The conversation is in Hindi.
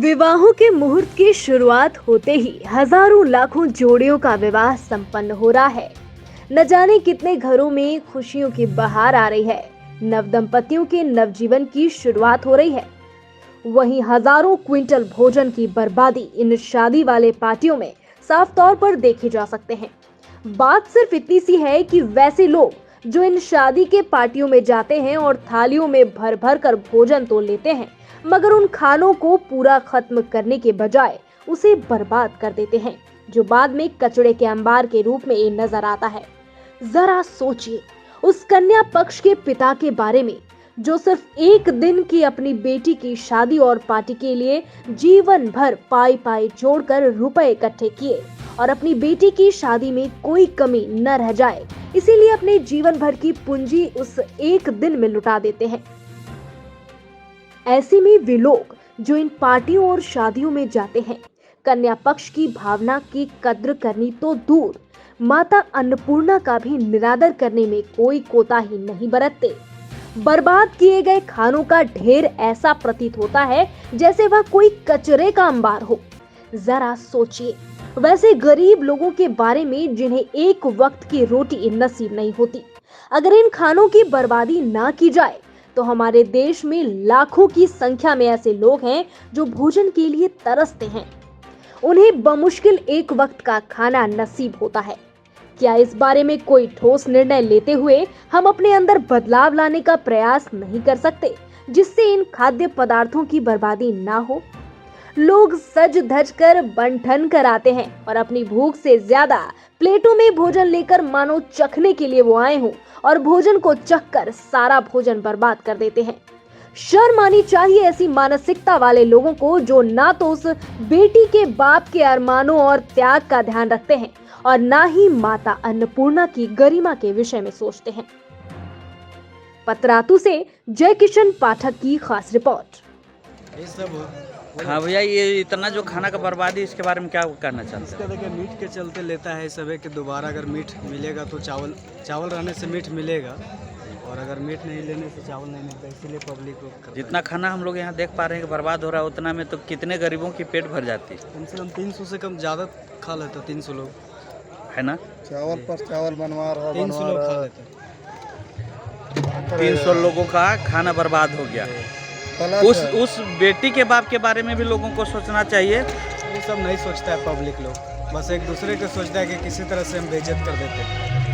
विवाहों के मुहूर्त की शुरुआत होते ही हजारों लाखों जोड़ियों का विवाह संपन्न हो रहा है। न जाने कितने घरों में खुशियों की बहार आ रही है, नव दंपतियों के नवजीवन की शुरुआत हो रही है। वहीं हजारों क्विंटल भोजन की बर्बादी इन शादी वाले पार्टियों में साफ तौर पर देखे जा सकते हैं। बात सिर्फ इतनी सी है कि वैसे लोग जो इन शादी के पार्टियों में जाते हैं और थालियों में भर भर कर भोजन तो लेते हैं, मगर उन खानों को पूरा खत्म करने के बजाय उसे बर्बाद कर देते हैं, जो बाद में कचड़े के अंबार के रूप में नजर आता है। जरा सोचिए उस कन्या पक्ष के पिता के बारे में जो सिर्फ एक दिन की अपनी बेटी की शादी और पार्टी के लिए जीवन भर पाई पाई जोड़कर रुपए इकट्ठे किए और अपनी बेटी की शादी में कोई कमी न रह जाए, इसीलिए अपने जीवन भर की पूंजी उस एक दिन में लुटा देते हैं। ऐसे में वे लोग जो इन पार्टियों और शादियों में जाते हैं, कन्या पक्ष की भावना की कद्र करनी तो दूर, माता अन्नपूर्णा का भी निरादर करने में कोई कोताही नहीं बरतते। बर्बाद किए गए खानों का ढेर ऐसा प्रतीत होता है जैसे वह कोई कचरे का अंबार हो। जरा सोचिए वैसे गरीब लोगों के बारे में जिन्हें एक वक्त की रोटी नसीब नहीं होती। अगर इन खानों की बर्बादी ना की जाए तो हमारे देश में लाखों की संख्या में ऐसे लोग हैं जो भोजन के लिए तरसते हैं। उन्हें बमुश्किल एक वक्त का खाना नसीब होता है। क्या इस बारे में कोई ठोस निर्णय लेते हुए हम अपने अंदर बदलाव लाने का प्रयास नहीं कर सकते, जिससे इन खाद्य पदार्थों की बर्बादी ना हो? लोग सज धज कर बन ठन कर आते हैं और अपनी भूख से ज्यादा प्लेटों में भोजन लेकर मानो चखने के लिए वो आए हों और भोजन को चखकर सारा भोजन बर्बाद कर देते हैं। शर्म आनी चाहिए ऐसी मानसिकता वाले लोगों को जो ना तो उस बेटी के बाप के अरमानों और त्याग का ध्यान रखते हैं और ना ही माता अन्नपूर्णा की गरिमा के विषय में सोचते हैं। पतरातू से जय किशन पाठक की खास रिपोर्ट। हाँ भैया, ये इतना जो खाना का बर्बादी, इसके बारे में क्या कहना चाहते हैं? इसका देखिए मीट के चलते लेता है सब है कि दोबारा अगर मीट मिलेगा तो चावल रहने से मीट मिलेगा, और अगर मीट नहीं लेने से चावल नहीं मिलता, इसीलिए पब्लिक को जितना खाना हम लोग यहाँ देख पा रहे हैं कि बर्बाद हो रहा है, उतना में तो कितने गरीबों की पेट भर जाती है। कम से कम 300 से कम ज़्यादा खा लेते, 300 लोग है ना। चावल पर चावल बनवा रहा 300 लोग खा लेते। 300 लोगों का खाना बर्बाद हो गया। उस बेटी के बाप के बारे में भी लोगों को सोचना चाहिए। ये सब नहीं सोचता है पब्लिक लोग, बस एक दूसरे को सोचता है कि किसी तरह से हम बेइज्जत कर देते हैं।